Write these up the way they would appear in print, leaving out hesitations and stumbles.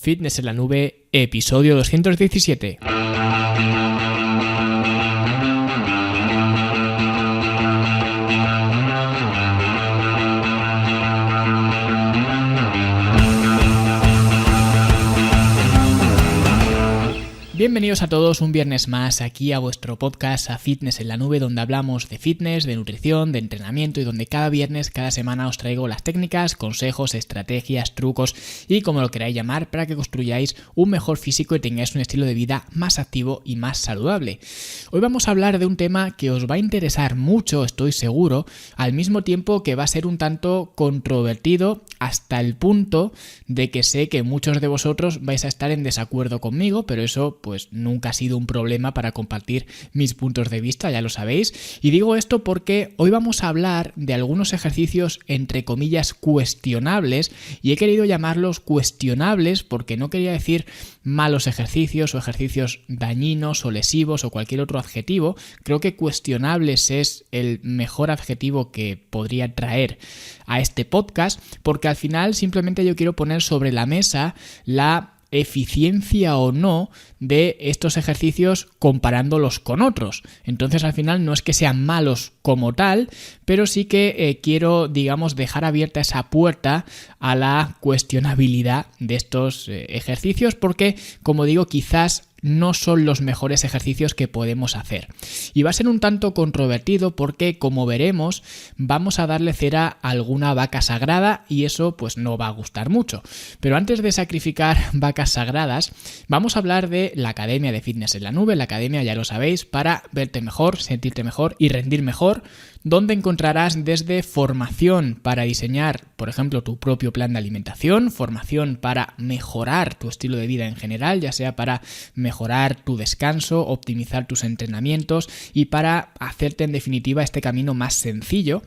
Fitness en la Nube, episodio 217. Bienvenidos a todos un viernes más aquí a vuestro podcast a Fitness en la Nube, donde hablamos de fitness, de nutrición, de entrenamiento y donde cada viernes, cada semana os traigo las técnicas, consejos, estrategias, trucos y como lo queráis llamar para que construyáis un mejor físico y tengáis un estilo de vida más activo y más saludable. Hoy vamos a hablar de un tema que os va a interesar mucho, estoy seguro, al mismo tiempo que va a ser un tanto controvertido hasta el punto de que sé que muchos de vosotros vais a estar en desacuerdo conmigo, pero eso pues nunca ha sido un problema para compartir mis puntos de vista, ya lo sabéis. Y digo esto porque hoy vamos a hablar de algunos ejercicios entre comillas cuestionables, y he querido llamarlos cuestionables porque no quería decir malos ejercicios o ejercicios dañinos o lesivos o cualquier otro adjetivo. Creo que cuestionables es el mejor adjetivo que podría traer a este podcast, porque al final simplemente yo quiero poner sobre la mesa la eficiencia o no de estos ejercicios comparándolos con otros. Entonces al final no es que sean malos como tal, pero sí que quiero, digamos, dejar abierta esa puerta a la cuestionabilidad de estos ejercicios porque, como digo, quizás no son los mejores ejercicios que podemos hacer. Y va a ser un tanto controvertido porque, como veremos, vamos a darle cera a alguna vaca sagrada y eso pues no va a gustar mucho. Pero antes de sacrificar vacas sagradas, vamos a hablar de la Academia de Fitness en la Nube. La Academia, ya lo sabéis, para verte mejor, sentirte mejor y rendir mejor, donde encontrarás desde formación para diseñar, por ejemplo, tu propio plan de alimentación, formación para mejorar tu estilo de vida en general, ya sea para mejorar tu descanso, optimizar tus entrenamientos y para hacerte en definitiva este camino más sencillo,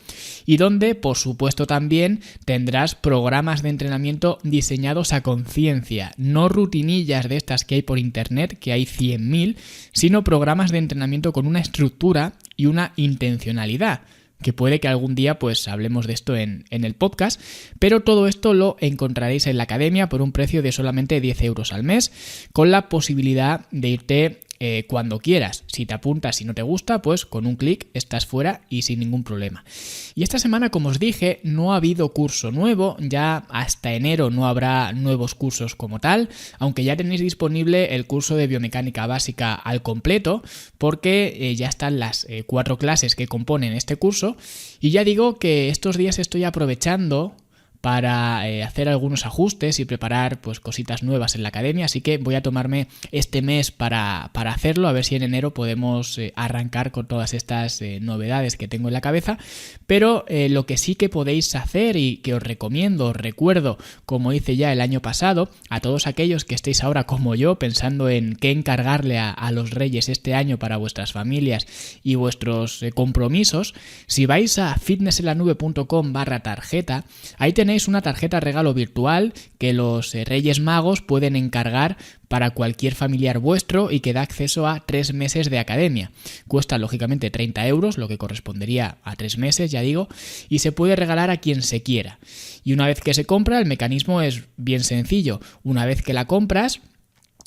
y donde por supuesto también tendrás programas de entrenamiento diseñados a conciencia, no rutinillas de estas que hay por internet, que hay 100.000, sino programas de entrenamiento con una estructura y una intencionalidad, que puede que algún día pues hablemos de esto en el podcast, pero todo esto lo encontraréis en la Academia por un precio de solamente 10 euros al mes, con la posibilidad de irte cuando quieras. Si te apuntas y no te gusta, pues con un clic estás fuera y sin ningún problema. Y esta semana, como os dije, no ha habido curso nuevo, ya hasta enero no habrá nuevos cursos como tal, aunque ya tenéis disponible el curso de biomecánica básica al completo, porque ya están las 4 clases que componen este curso, y ya digo que estos días estoy aprovechando para hacer algunos ajustes y preparar pues cositas nuevas en la Academia, así que voy a tomarme este mes para hacerlo, a ver si en enero podemos arrancar con todas estas novedades que tengo en la cabeza. Pero lo que sí que podéis hacer y que os recomiendo, os recuerdo, como hice ya el año pasado, a todos aquellos que estéis ahora como yo pensando en qué encargarle a los Reyes este año para vuestras familias y vuestros compromisos, si vais a fitnessenlanube.com/tarjeta, ahí tenéis una tarjeta regalo virtual que los Reyes Magos pueden encargar para cualquier familiar vuestro y que da acceso a 3 meses de Academia. Cuesta lógicamente 30 euros, lo que correspondería a 3 meses, ya digo, y se puede regalar a quien se quiera. Y una vez que se compra, el mecanismo es bien sencillo. Una vez que la compras,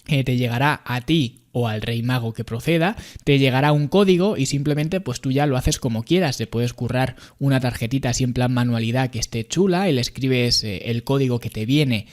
te llegará a ti o al Rey Mago que proceda, te llegará un código y simplemente pues tú ya lo haces como quieras. Te puedes currar una tarjetita así en plan manualidad que esté chula y le escribes el código que te viene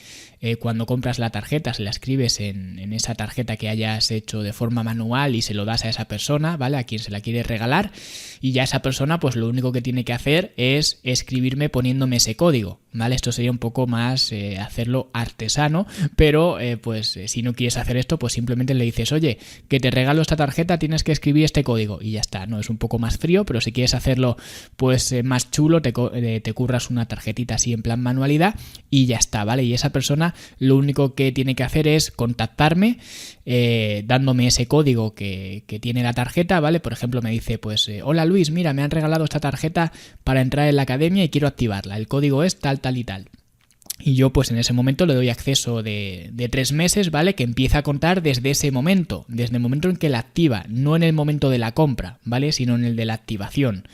cuando compras la tarjeta, se la escribes en esa tarjeta que hayas hecho de forma manual y se lo das a esa persona, ¿vale? A quien se la quieres regalar, y ya esa persona pues lo único que tiene que hacer es escribirme poniéndome ese código, ¿vale? Esto sería un poco más hacerlo artesano, pero pues si no quieres hacer esto, pues simplemente le dices, oye, que te regalo esta tarjeta, tienes que escribir este código y ya está, ¿no? Es un poco más frío, pero si quieres hacerlo pues más chulo, te curras una tarjetita así en plan manualidad y ya está, ¿vale? Y esa persona lo único que tiene que hacer es contactarme dándome ese código que tiene la tarjeta, ¿vale? Por ejemplo, me dice, pues, hola Luis, mira, me han regalado esta tarjeta para entrar en la Academia y quiero activarla. El código es tal, tal y tal. Y yo pues en ese momento le doy acceso de 3 meses, ¿vale? Que empieza a contar desde ese momento, desde el momento en que la activa, no en el momento de la compra, ¿vale? Sino en el de la activación.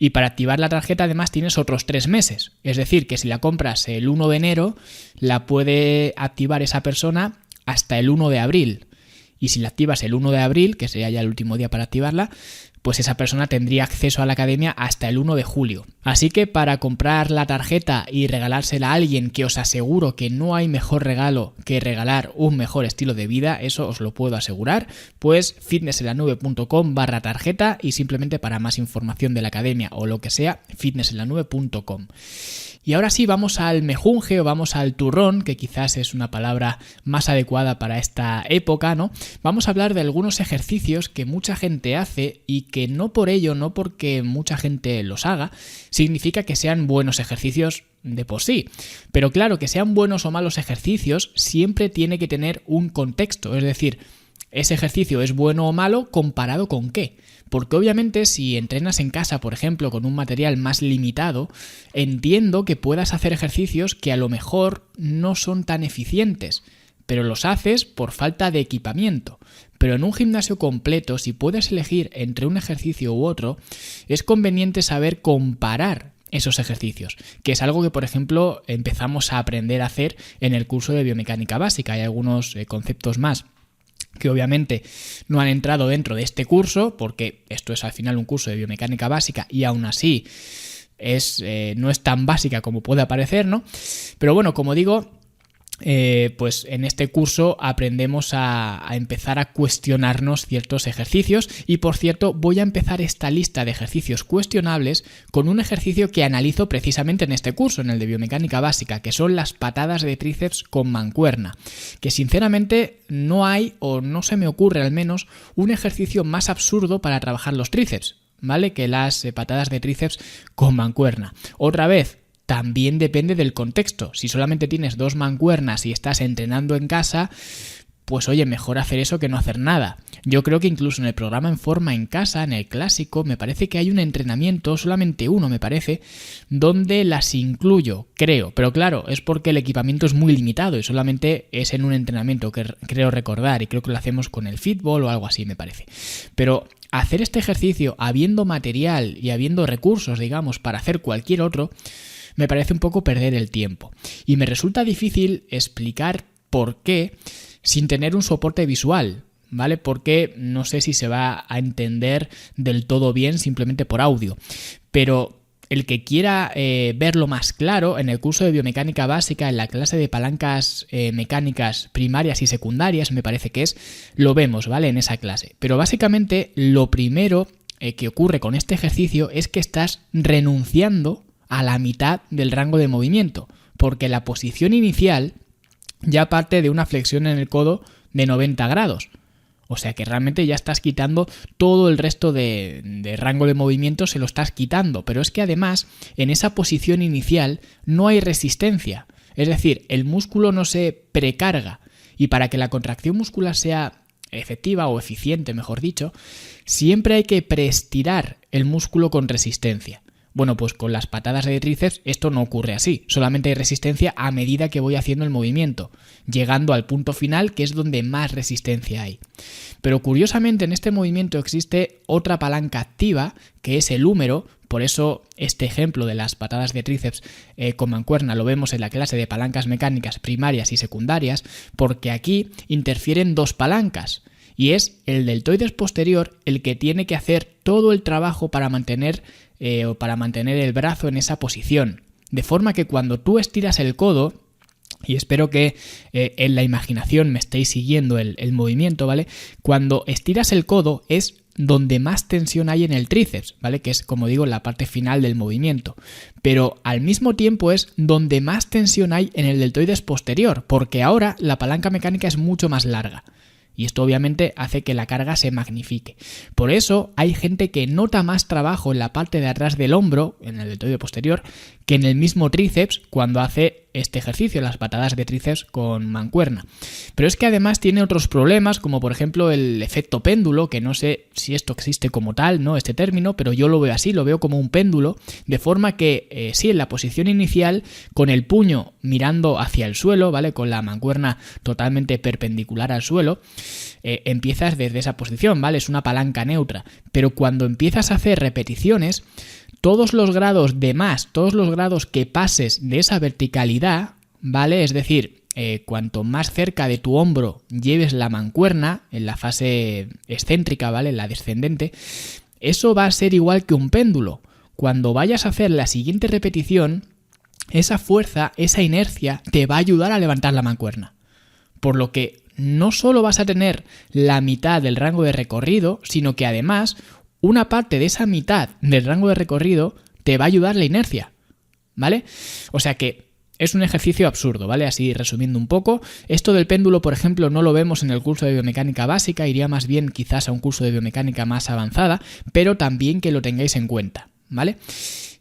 Y para activar la tarjeta además tienes otros 3 meses. Es decir, que si la compras el 1 de enero, la puede activar esa persona hasta el 1 de abril. Y si la activas el 1 de abril, que sería ya el último día para activarla, pues esa persona tendría acceso a la academia hasta el 1 de julio. Así que para comprar la tarjeta y regalársela a alguien, que os aseguro que no hay mejor regalo que regalar un mejor estilo de vida, eso os lo puedo asegurar, pues fitnessenlanube.com/tarjeta y simplemente para más información de la academia o lo que sea, fitnessenlanube.com. Y ahora sí, vamos al mejunje o vamos al turrón, que quizás es una palabra más adecuada para esta época, ¿no? Vamos a hablar de algunos ejercicios que mucha gente hace y que no por ello, no porque mucha gente los haga, significa que sean buenos ejercicios de por sí. Pero claro, que sean buenos o malos ejercicios siempre tiene que tener un contexto, es decir, ese ejercicio es bueno o malo comparado con qué. Porque obviamente si entrenas en casa, por ejemplo, con un material más limitado, entiendo que puedas hacer ejercicios que a lo mejor no son tan eficientes, pero los haces por falta de equipamiento. Pero en un gimnasio completo, si puedes elegir entre un ejercicio u otro, es conveniente saber comparar esos ejercicios, que es algo que, por ejemplo, empezamos a aprender a hacer en el curso de biomecánica básica. Hay algunos conceptos más que obviamente no han entrado dentro de este curso, porque esto es al final un curso de biomecánica básica y aún así no es tan básica como puede parecer, ¿no? Pero bueno, como digo, pues en este curso aprendemos a empezar a cuestionarnos ciertos ejercicios y, por cierto, voy a empezar esta lista de ejercicios cuestionables con un ejercicio que analizo precisamente en este curso, en el de biomecánica básica, que son las patadas de tríceps con mancuerna, que sinceramente no hay, o no se me ocurre al menos, un ejercicio más absurdo para trabajar los tríceps, ¿vale? Que las patadas de tríceps con mancuerna. Otra vez, también depende del contexto. Si solamente tienes 2 mancuernas y estás entrenando en casa, pues oye, mejor hacer eso que no hacer nada. Yo creo que incluso en el programa En Forma en Casa, en el clásico, me parece que hay un entrenamiento, solamente uno me parece, donde las incluyo, creo. Pero claro, es porque el equipamiento es muy limitado y solamente es en un entrenamiento que creo recordar, y creo que lo hacemos con el fútbol o algo así, me parece. Pero hacer este ejercicio habiendo material y habiendo recursos, digamos, para hacer cualquier otro, me parece un poco perder el tiempo. Y me resulta difícil explicar por qué sin tener un soporte visual, ¿vale? Porque no sé si se va a entender del todo bien simplemente por audio. Pero el que quiera verlo más claro, en el curso de biomecánica básica, en la clase de palancas mecánicas primarias y secundarias, me parece que lo vemos, ¿vale? En esa clase. Pero básicamente lo primero que ocurre con este ejercicio es que estás renunciando a la mitad del rango de movimiento, porque la posición inicial ya parte de una flexión en el codo de 90 grados. O sea que realmente ya estás quitando todo el resto de rango de movimiento, se lo estás quitando. Pero es que además en esa posición inicial no hay resistencia. Es decir, el músculo no se precarga. Y para que la contracción muscular sea efectiva o eficiente, mejor dicho, siempre hay que preestirar el músculo con resistencia. Bueno, pues con las patadas de tríceps esto no ocurre así, solamente hay resistencia a medida que voy haciendo el movimiento, llegando al punto final, que es donde más resistencia hay. Pero curiosamente en este movimiento existe otra palanca activa, que es el húmero. Por eso este ejemplo de las patadas de tríceps con mancuerna lo vemos en la clase de palancas mecánicas primarias y secundarias, porque aquí interfieren 2 palancas. Y es el deltoides posterior el que tiene que hacer todo el trabajo para mantener el brazo en esa posición. De forma que cuando tú estiras el codo, y espero que en la imaginación me estéis siguiendo el movimiento, ¿vale? Cuando estiras el codo es donde más tensión hay en el tríceps, ¿vale? Que es, como digo, la parte final del movimiento. Pero al mismo tiempo es donde más tensión hay en el deltoides posterior, porque ahora la palanca mecánica es mucho más larga. Y esto obviamente hace que la carga se magnifique. Por eso hay gente que nota más trabajo en la parte de atrás del hombro, en el deltoide posterior, que en el mismo tríceps cuando hace este ejercicio, las patadas de tríceps con mancuerna. Pero es que además tiene otros problemas, como por ejemplo el efecto péndulo, que no sé si esto existe como tal, ¿no? Este término, pero yo lo veo así, lo veo como un péndulo, de forma que sí, en la posición inicial, con el puño mirando hacia el suelo, ¿vale? Con la mancuerna totalmente perpendicular al suelo, empiezas desde esa posición, ¿vale? Es una palanca neutra, pero cuando empiezas a hacer repeticiones, todos los grados de más, todos los grados que pases de esa verticalidad, ¿vale? Es decir, cuanto más cerca de tu hombro lleves la mancuerna, en la fase excéntrica, ¿vale? En la descendente, eso va a ser igual que un péndulo. Cuando vayas a hacer la siguiente repetición, esa fuerza, esa inercia, te va a ayudar a levantar la mancuerna. Por lo que no solo vas a tener la mitad del rango de recorrido, sino que además una parte de esa mitad del rango de recorrido te va a ayudar la inercia, ¿vale? O sea que es un ejercicio absurdo, ¿vale? Así resumiendo un poco, esto del péndulo, por ejemplo, no lo vemos en el curso de biomecánica básica, iría más bien quizás a un curso de biomecánica más avanzada, pero también que lo tengáis en cuenta, ¿vale?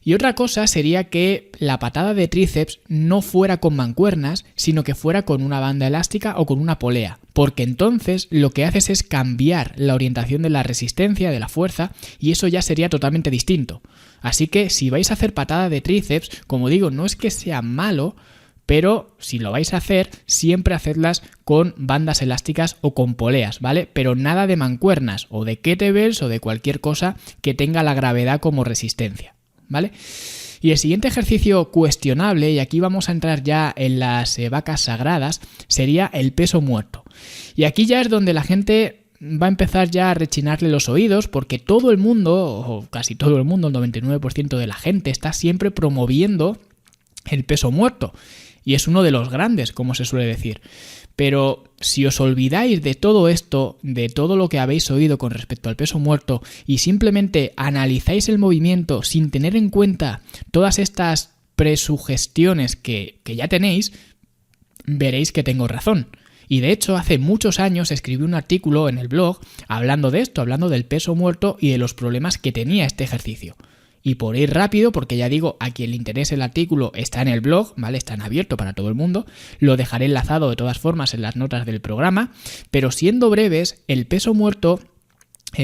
Y otra cosa sería que la patada de tríceps no fuera con mancuernas, sino que fuera con una banda elástica o con una polea, porque entonces lo que haces es cambiar la orientación de la resistencia, de la fuerza, y eso ya sería totalmente distinto. Así que si vais a hacer patada de tríceps, como digo, no es que sea malo, pero si lo vais a hacer, siempre hacedlas con bandas elásticas o con poleas, ¿vale? Pero nada de mancuernas o de kettlebells o de cualquier cosa que tenga la gravedad como resistencia, ¿vale? Y el siguiente ejercicio cuestionable, y aquí vamos a entrar ya en las vacas sagradas, sería el peso muerto. Y aquí ya es donde la gente va a empezar ya a rechinarle los oídos, porque todo el mundo, o casi todo el mundo, el 99% de la gente, está siempre promoviendo el peso muerto. Y es uno de los grandes, como se suele decir. Pero si os olvidáis de todo esto, de todo lo que habéis oído con respecto al peso muerto y simplemente analizáis el movimiento sin tener en cuenta todas estas presugestiones que ya tenéis, veréis que tengo razón. Y de hecho, hace muchos años escribí un artículo en el blog hablando de esto, hablando del peso muerto y de los problemas que tenía este ejercicio. Y por ir rápido, porque ya digo, a quien le interese el artículo está en el blog, ¿vale? Está en abierto para todo el mundo. Lo dejaré enlazado de todas formas en las notas del programa. Pero siendo breves, el peso muerto,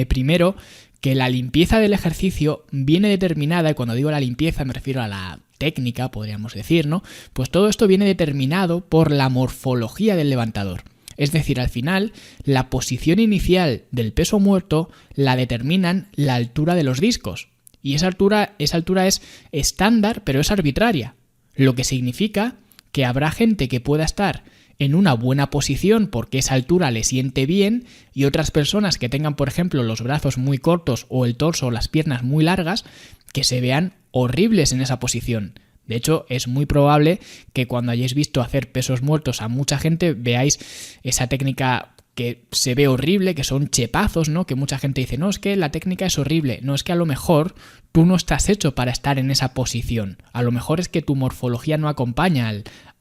primero, que la limpieza del ejercicio viene determinada, y cuando digo la limpieza me refiero a la técnica, podríamos decir, ¿no? Pues todo esto viene determinado por la morfología del levantador. Es decir, al final, la posición inicial del peso muerto la determinan la altura de los discos. Y esa altura es estándar, pero es arbitraria. Lo que significa que habrá gente que pueda estar en una buena posición porque esa altura le siente bien y otras personas que tengan, por ejemplo, los brazos muy cortos o el torso o las piernas muy largas, que se vean horribles en esa posición. De hecho, es muy probable que cuando hayáis visto hacer pesos muertos a mucha gente veáis esa técnica que se ve horrible, que son chepazos, ¿no? Que mucha gente dice, no, es que la técnica es horrible. No, es que a lo mejor tú no estás hecho para estar en esa posición. A lo mejor es que tu morfología no acompaña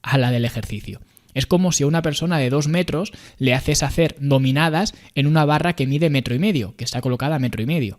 a la del ejercicio. Es como si a una persona de 2 metros le haces hacer dominadas en una barra que mide 1,5 metros, que está colocada a 1,5 metros.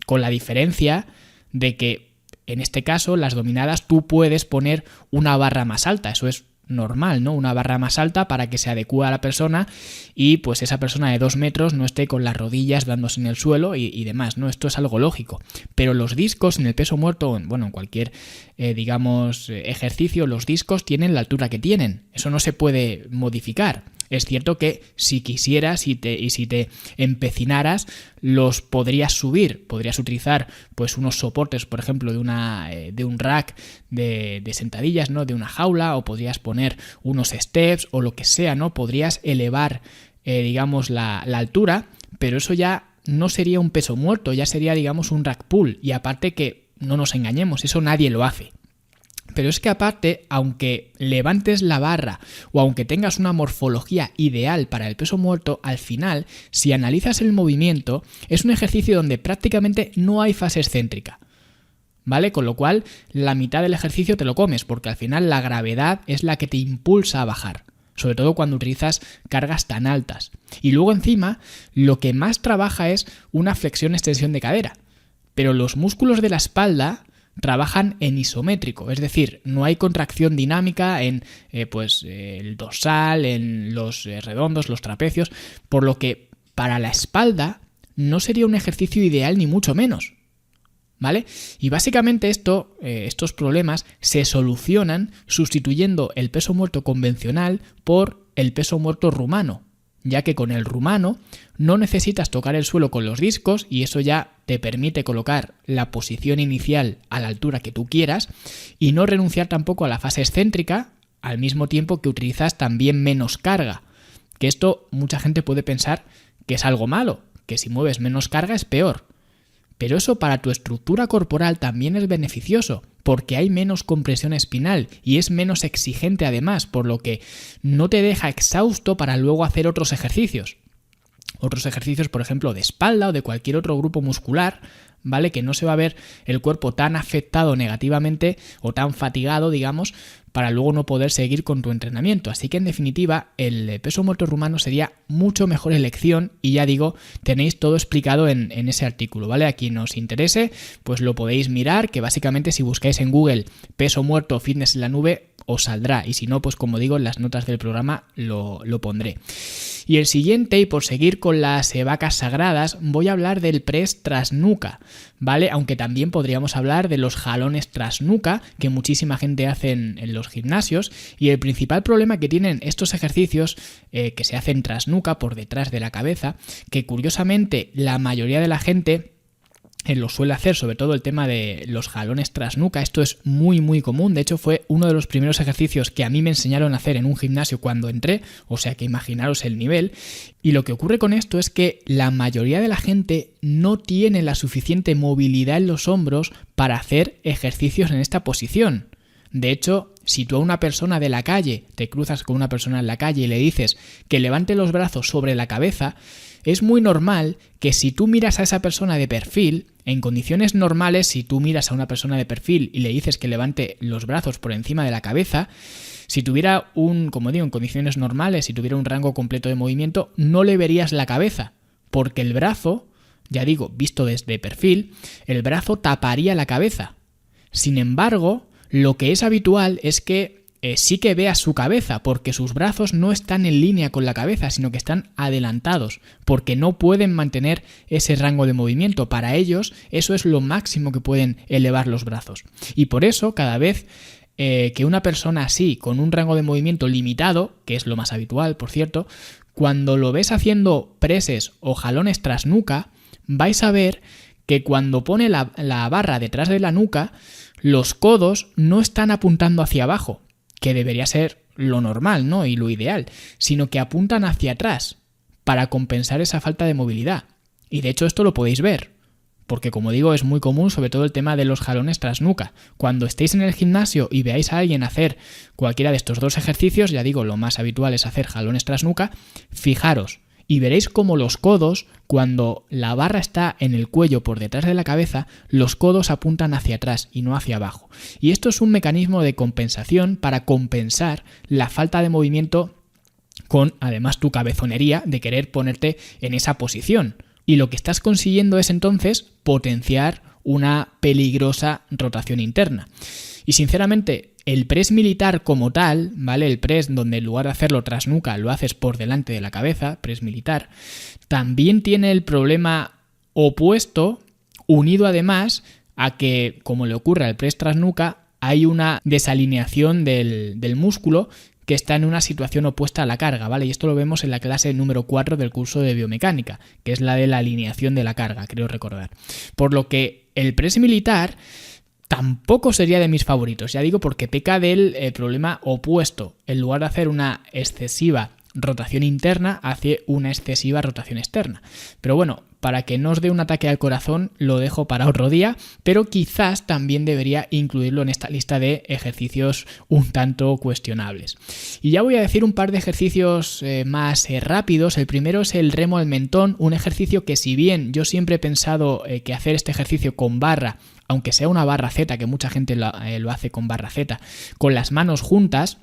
Con la diferencia de que, en este caso, las dominadas tú puedes poner una barra más alta. Eso es normal, ¿no? Una barra más alta para que se adecue a la persona y pues esa persona de 2 metros no esté con las rodillas dándose en el suelo y demás, ¿no? Esto es algo lógico. Pero los discos en el peso muerto, en cualquier, ejercicio, los discos tienen la altura que tienen. Eso no se puede modificar. Es cierto que si quisieras y si te empecinaras, los podrías subir. Podrías utilizar pues unos soportes, por ejemplo, de un rack de sentadillas, ¿no? De una jaula, o podrías poner unos steps o lo que sea, ¿no? Podrías elevar, la altura, pero eso ya no sería un peso muerto, ya sería, un rack pull. Y aparte que, no nos engañemos, eso nadie lo hace. Pero es que aparte, aunque levantes la barra o aunque tengas una morfología ideal para el peso muerto, al final, si analizas el movimiento, es un ejercicio donde prácticamente no hay fase excéntrica, ¿vale? Con lo cual, la mitad del ejercicio te lo comes, porque al final la gravedad es la que te impulsa a bajar, sobre todo cuando utilizas cargas tan altas. Y luego encima, lo que más trabaja es una flexión-extensión de cadera, pero los músculos de la espalda trabajan en isométrico, es decir, no hay contracción dinámica en el dorsal, en los redondos, los trapecios, por lo que para la espalda no sería un ejercicio ideal ni mucho menos, ¿vale? Y básicamente estos problemas se solucionan sustituyendo el peso muerto convencional por el peso muerto rumano, ya que con el rumano no necesitas tocar el suelo con los discos y eso ya te permite colocar la posición inicial a la altura que tú quieras y no renunciar tampoco a la fase excéntrica, al mismo tiempo que utilizas también menos carga. Que esto mucha gente puede pensar que es algo malo, que si mueves menos carga es peor. Pero eso para tu estructura corporal también es beneficioso, porque hay menos compresión espinal y es menos exigente además, por lo que no te deja exhausto para luego hacer otros ejercicios. Otros ejercicios, por ejemplo, de espalda o de cualquier otro grupo muscular, ¿vale? Que no se va a ver el cuerpo tan afectado negativamente o tan fatigado, digamos, para luego no poder seguir con tu entrenamiento. Así que en definitiva el peso muerto rumano sería mucho mejor elección y ya digo, tenéis todo explicado en ese artículo, ¿vale? A quien os interese, pues lo podéis mirar, que básicamente si buscáis en Google peso muerto fitness en la nube os saldrá y si no, pues como digo, en las notas del programa lo pondré. Y el siguiente, y por seguir con las vacas sagradas, voy a hablar del press tras nuca, ¿vale? Aunque también podríamos hablar de los jalones tras nuca, que muchísima gente hace en los gimnasios, y el principal problema que tienen estos ejercicios que se hacen tras nuca, por detrás de la cabeza, que curiosamente la mayoría de la gente lo suele hacer, sobre todo el tema de los jalones tras nuca. Esto es muy muy común, de hecho fue uno de los primeros ejercicios que a mí me enseñaron a hacer en un gimnasio cuando entré, o sea que imaginaros el nivel. Y lo que ocurre con esto es que la mayoría de la gente no tiene la suficiente movilidad en los hombros para hacer ejercicios en esta posición. De hecho, si tú a una persona de la calle, te cruzas con una persona en la calle y le dices que levante los brazos sobre la cabeza, es muy normal que si tú miras a esa persona de perfil, en condiciones normales, si tú miras a una persona de perfil y le dices que levante los brazos por encima de la cabeza, si tuviera como digo, en condiciones normales, si tuviera un rango completo de movimiento, no le verías la cabeza, porque el brazo, ya digo, visto desde perfil, el brazo taparía la cabeza. Sin embargo, lo que es habitual es que sí que veas su cabeza, porque sus brazos no están en línea con la cabeza, sino que están adelantados, porque no pueden mantener ese rango de movimiento. Para ellos, eso es lo máximo que pueden elevar los brazos. Y por eso, cada vez que una persona así, con un rango de movimiento limitado, que es lo más habitual, por cierto, cuando lo ves haciendo preses o jalones tras nuca, vais a ver que cuando pone la barra detrás de la nuca, los codos no están apuntando hacia abajo, que debería ser lo normal, ¿no? Y lo ideal, sino que apuntan hacia atrás para compensar esa falta de movilidad. Y de hecho esto lo podéis ver, porque como digo es muy común, sobre todo el tema de los jalones tras nuca. Cuando estéis en el gimnasio y veáis a alguien hacer cualquiera de estos dos ejercicios, ya digo, lo más habitual es hacer jalones tras nuca, fijaros y veréis cómo los codos, cuando la barra está en el cuello por detrás de la cabeza, los codos apuntan hacia atrás y no hacia abajo. Y esto es un mecanismo de compensación para compensar la falta de movimiento con, además, tu cabezonería de querer ponerte en esa posición. Y lo que estás consiguiendo es entonces potenciar una peligrosa rotación interna. Y sinceramente, el press militar como tal, ¿vale? El press donde en lugar de hacerlo tras nuca lo haces por delante de la cabeza, press militar, también tiene el problema opuesto, unido además a que, como le ocurre al press tras nuca, hay una desalineación del músculo que está en una situación opuesta a la carga, ¿vale? Y esto lo vemos en la clase número 4 del curso de biomecánica, que es la de la alineación de la carga, creo recordar. Por lo que el press militar tampoco sería de mis favoritos, ya digo, porque peca del problema opuesto. En lugar de hacer una excesiva rotación interna, hace una excesiva rotación externa. Pero bueno, para que no os dé un ataque al corazón, lo dejo para otro día, pero quizás también debería incluirlo en esta lista de ejercicios un tanto cuestionables. Y ya voy a decir un par de ejercicios más rápidos. El primero es el remo al mentón, un ejercicio que, si bien yo siempre he pensado que hacer este ejercicio con barra, aunque sea una barra Z, que mucha gente lo hace con barra Z, con las manos juntas,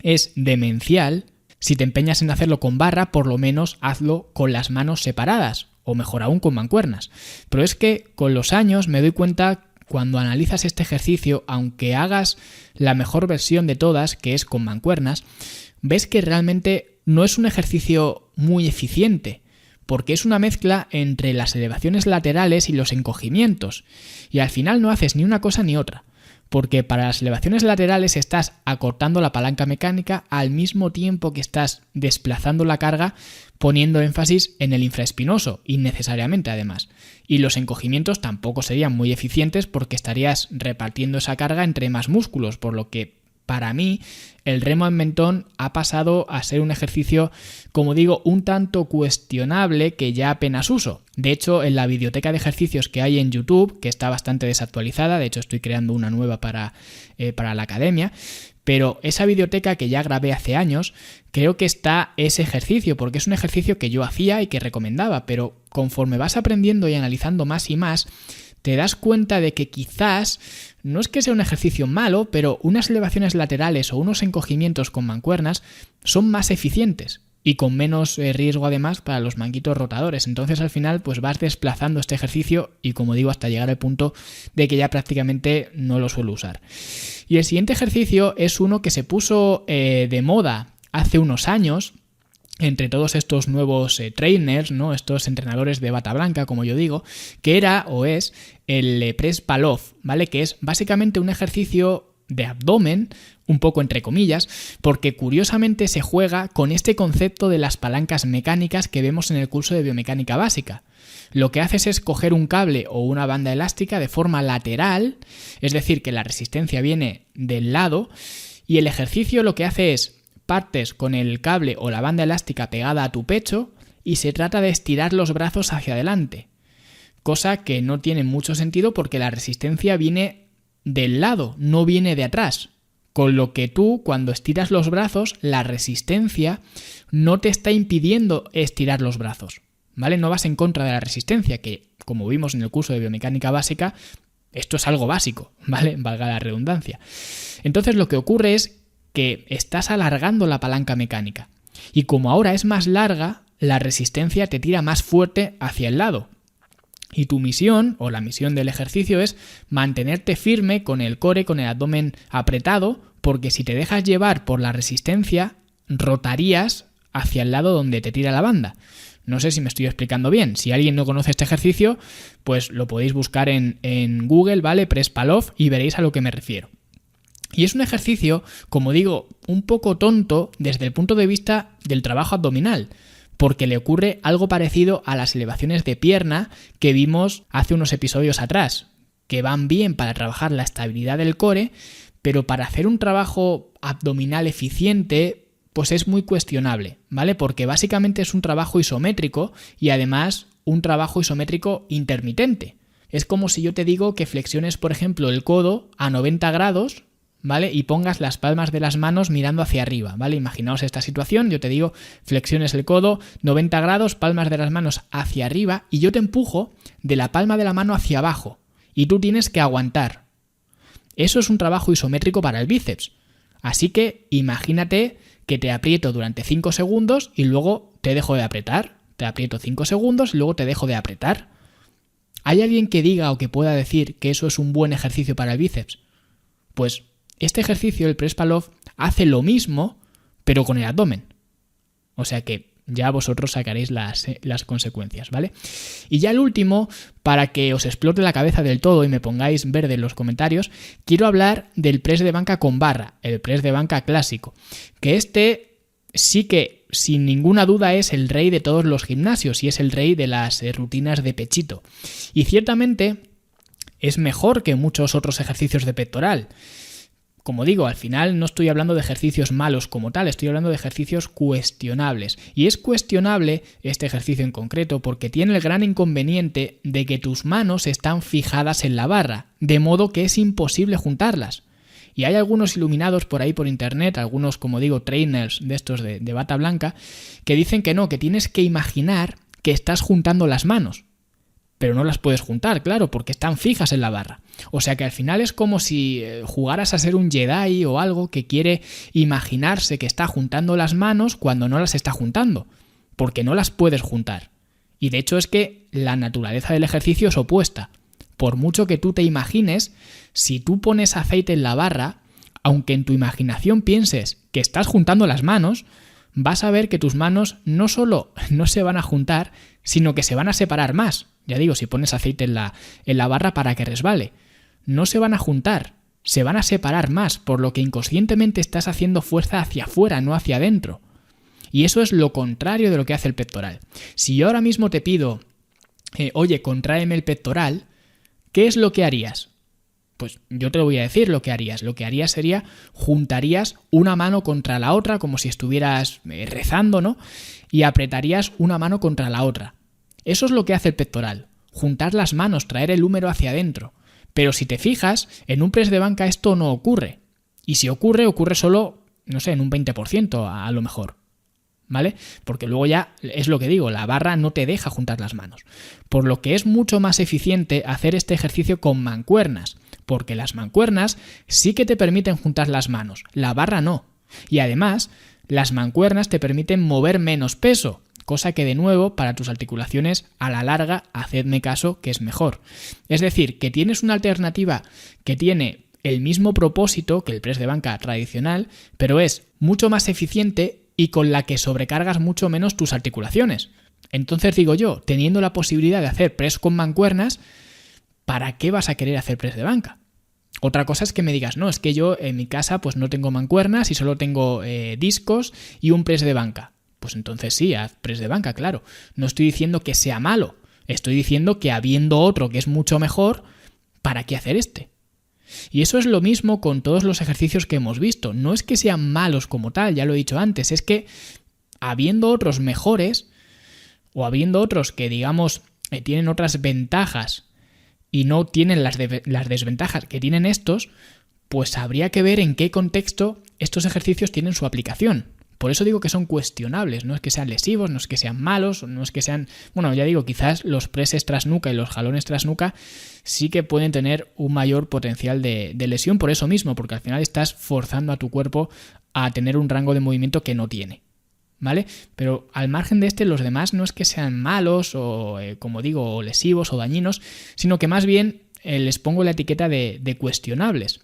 es demencial. Si te empeñas en hacerlo con barra, por lo menos hazlo con las manos separadas, o mejor aún con mancuernas. Pero es que con los años me doy cuenta, cuando analizas este ejercicio, aunque hagas la mejor versión de todas, que es con mancuernas, ves que realmente no es un ejercicio muy eficiente, porque es una mezcla entre las elevaciones laterales y los encogimientos, y al final no haces ni una cosa ni otra, Porque para las elevaciones laterales estás acortando la palanca mecánica al mismo tiempo que estás desplazando la carga, poniendo énfasis en el infraespinoso, innecesariamente además. Y los encogimientos tampoco serían muy eficientes porque estarías repartiendo esa carga entre más músculos, por lo que para mí el remo en mentón ha pasado a ser un ejercicio, como digo, un tanto cuestionable que ya apenas uso. De hecho, en la biblioteca de ejercicios que hay en YouTube, que está bastante desactualizada, de hecho estoy creando una nueva para la academia, pero esa biblioteca que ya grabé hace años, creo que está ese ejercicio, porque es un ejercicio que yo hacía y que recomendaba, pero conforme vas aprendiendo y analizando más y más, te das cuenta de que quizás no es que sea un ejercicio malo, pero unas elevaciones laterales o unos encogimientos con mancuernas son más eficientes y con menos riesgo además para los manguitos rotadores. Entonces al final pues vas desplazando este ejercicio y, como digo, hasta llegar al punto de que ya prácticamente no lo suelo usar. Y el siguiente ejercicio es uno que se puso de moda hace unos años entre todos estos nuevos trainers, ¿no? Estos entrenadores de bata blanca, como yo digo, que era o es el press Palov, ¿vale? Que es básicamente un ejercicio de abdomen, un poco entre comillas, porque curiosamente se juega con este concepto de las palancas mecánicas que vemos en el curso de biomecánica básica. Lo que haces es coger un cable o una banda elástica de forma lateral, es decir, que la resistencia viene del lado, y el ejercicio lo que hace es partes con el cable o la banda elástica pegada a tu pecho y se trata de estirar los brazos hacia adelante, cosa que no tiene mucho sentido porque la resistencia viene del lado, no viene de atrás, con lo que tú cuando estiras los brazos, la resistencia no te está impidiendo estirar los brazos, ¿vale? No vas en contra de la resistencia, que como vimos en el curso de biomecánica básica, esto es algo básico, ¿vale? Valga la redundancia. Entonces lo que ocurre es que estás alargando la palanca mecánica y como ahora es más larga, la resistencia te tira más fuerte hacia el lado. Y tu misión, o la misión del ejercicio, es mantenerte firme con el core, con el abdomen apretado, porque si te dejas llevar por la resistencia, rotarías hacia el lado donde te tira la banda. No sé si me estoy explicando bien. Si alguien no conoce este ejercicio, pues lo podéis buscar en Google, ¿vale? Press Palov, y veréis a lo que me refiero. Y es un ejercicio, como digo, un poco tonto desde el punto de vista del trabajo abdominal, porque le ocurre algo parecido a las elevaciones de pierna que vimos hace unos episodios atrás, que van bien para trabajar la estabilidad del core, pero para hacer un trabajo abdominal eficiente, pues es muy cuestionable, ¿vale? Porque básicamente es un trabajo isométrico y además un trabajo isométrico intermitente. Es como si yo te digo que flexiones, por ejemplo, el codo a 90 grados, ¿vale? Y pongas las palmas de las manos mirando hacia arriba, ¿vale? Imaginaos esta situación, yo te digo, flexiones el codo, 90 grados, palmas de las manos hacia arriba, y yo te empujo de la palma de la mano hacia abajo, y tú tienes que aguantar. Eso es un trabajo isométrico para el bíceps. Así que imagínate que te aprieto durante 5 segundos y luego te dejo de apretar. Te aprieto 5 segundos y luego te dejo de apretar. ¿Hay alguien que diga o que pueda decir que eso es un buen ejercicio para el bíceps? Pues este ejercicio, el press Palov, hace lo mismo, pero con el abdomen. O sea que ya vosotros sacaréis las consecuencias, ¿vale? Y ya el último, para que os explote la cabeza del todo y me pongáis verde en los comentarios, quiero hablar del press de banca con barra, el press de banca clásico, que este sí que sin ninguna duda es el rey de todos los gimnasios y es el rey de las rutinas de pechito. Y ciertamente es mejor que muchos otros ejercicios de pectoral. Como digo, al final no estoy hablando de ejercicios malos como tal, estoy hablando de ejercicios cuestionables. Y es cuestionable este ejercicio en concreto porque tiene el gran inconveniente de que tus manos están fijadas en la barra, de modo que es imposible juntarlas. Y hay algunos iluminados por ahí por internet, algunos, como digo, trainers de estos de bata blanca, que dicen que no, que tienes que imaginar que estás juntando las manos. Pero no las puedes juntar, claro, porque están fijas en la barra. O sea que al final es como si jugaras a ser un Jedi o algo que quiere imaginarse que está juntando las manos cuando no las está juntando, porque no las puedes juntar. Y de hecho es que la naturaleza del ejercicio es opuesta. Por mucho que tú te imagines, si tú pones aceite en la barra, aunque en tu imaginación pienses que estás juntando las manos, vas a ver que tus manos no solo no se van a juntar, sino que se van a separar más. Ya digo, si pones aceite en la barra para que resbale. No se van a juntar se van a separar más, por lo que inconscientemente estás haciendo fuerza hacia afuera, no hacia adentro. Y eso es lo contrario de lo que hace el pectoral. Si yo ahora mismo te pido, oye, contráeme el pectoral, ¿qué es lo que harías? Pues yo te lo voy a decir lo que harías. Lo que harías sería, juntarías una mano contra la otra, como si estuvieras rezando, ¿no? Y apretarías una mano contra la otra. Eso es lo que hace el pectoral. Juntar las manos, traer el húmero hacia adentro. Pero si te fijas, en un press de banca esto no ocurre. Y si ocurre solo, no sé, en un 20% a lo mejor. ¿Vale? Porque luego ya, es lo que digo, la barra no te deja juntar las manos. Por lo que es mucho más eficiente hacer este ejercicio con mancuernas. Porque las mancuernas sí que te permiten juntar las manos, la barra no. Y además, las mancuernas te permiten mover menos peso. Cosa que de nuevo, para tus articulaciones, a la larga, hacedme caso que es mejor. Es decir, que tienes una alternativa que tiene el mismo propósito que el press de banca tradicional, pero es mucho más eficiente y con la que sobrecargas mucho menos tus articulaciones. Entonces digo yo, teniendo la posibilidad de hacer press con mancuernas, ¿para qué vas a querer hacer press de banca? Otra cosa es que me digas, no, es que yo en mi casa pues no tengo mancuernas y solo tengo discos y un press de banca. Pues entonces sí, haz press de banca, claro. No estoy diciendo que sea malo, estoy diciendo que habiendo otro que es mucho mejor, ¿para qué hacer este? Y eso es lo mismo con todos los ejercicios que hemos visto. No es que sean malos como tal, ya lo he dicho antes, es que habiendo otros mejores o habiendo otros que digamos tienen otras ventajas y no tienen las desventajas que tienen estos, pues habría que ver en qué contexto estos ejercicios tienen su aplicación. Por eso digo que son cuestionables, no es que sean lesivos, no es que sean malos, no es que sean... Bueno, ya digo, quizás los presses tras nuca y los jalones tras nuca sí que pueden tener un mayor potencial de lesión por eso mismo, porque al final estás forzando a tu cuerpo a tener un rango de movimiento que no tiene, ¿vale? Pero al margen de los demás no es que sean malos o, como digo, o lesivos o dañinos, sino que más bien les pongo la etiqueta de cuestionables.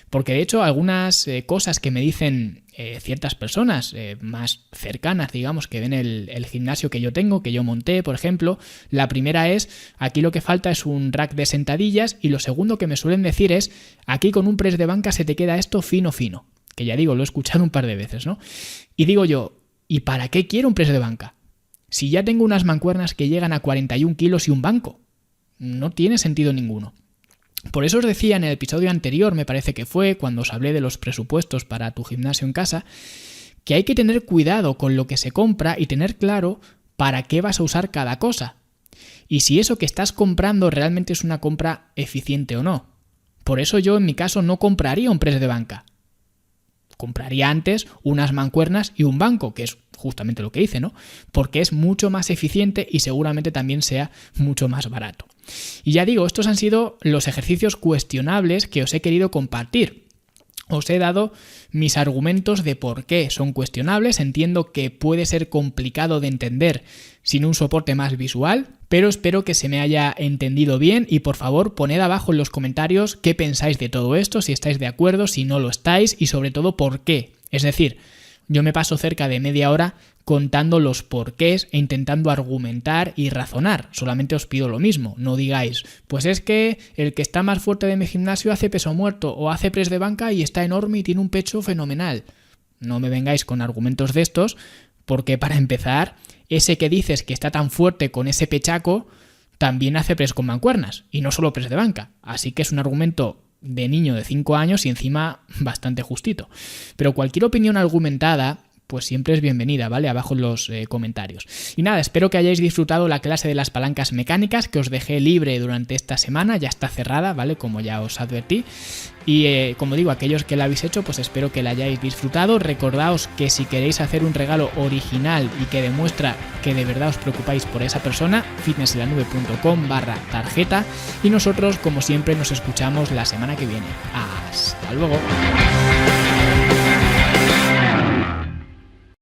Porque de hecho algunas cosas que me dicen ciertas personas más cercanas, digamos, que ven el gimnasio que yo tengo, que yo monté, por ejemplo, la primera es, aquí lo que falta es un rack de sentadillas, y lo segundo que me suelen decir es, aquí con un press de banca se te queda esto fino, que ya digo, lo he escuchado un par de veces, ¿no? Y digo yo, ¿y para qué quiero un press de banca? Si ya tengo unas mancuernas que llegan a 41 kilos y un banco, no tiene sentido ninguno. Por eso os decía en el episodio anterior, me parece que fue, cuando os hablé de los presupuestos para tu gimnasio en casa, que hay que tener cuidado con lo que se compra y tener claro para qué vas a usar cada cosa. Y si eso que estás comprando realmente es una compra eficiente o no. Por eso yo en mi caso no compraría un press de banca. Compraría antes unas mancuernas y un banco, que es justamente lo que hice, ¿no? Porque es mucho más eficiente y seguramente también sea mucho más barato. Y ya digo, estos han sido los ejercicios cuestionables que os he querido compartir. Os he dado mis argumentos de por qué son cuestionables. Entiendo que puede ser complicado de entender sin un soporte más visual, pero espero que se me haya entendido bien y por favor poned abajo en los comentarios qué pensáis de todo esto, si estáis de acuerdo, si no lo estáis y sobre todo por qué. Es decir, yo me paso cerca de media hora contando los porqués e intentando argumentar y razonar. Solamente os pido lo mismo, no digáis, pues es que el que está más fuerte de mi gimnasio hace peso muerto o hace press de banca y está enorme y tiene un pecho fenomenal. No me vengáis con argumentos de estos, porque para empezar, ese que dices que está tan fuerte con ese pechaco también hace press con mancuernas y no solo press de banca. Así que es un argumento de niño de 5 años y encima bastante justito. Pero cualquier opinión argumentada pues siempre es bienvenida, ¿vale? Abajo en los comentarios. Y nada, espero que hayáis disfrutado la clase de las palancas mecánicas que os dejé libre durante esta semana, ya está cerrada, ¿vale? Como ya os advertí. Y como digo, aquellos que la habéis hecho, pues espero que la hayáis disfrutado. Recordaos que si queréis hacer un regalo original y que demuestra que de verdad os preocupáis por esa persona, fitnessenlanube.com/tarjeta. Y nosotros, como siempre, nos escuchamos la semana que viene. ¡Hasta luego!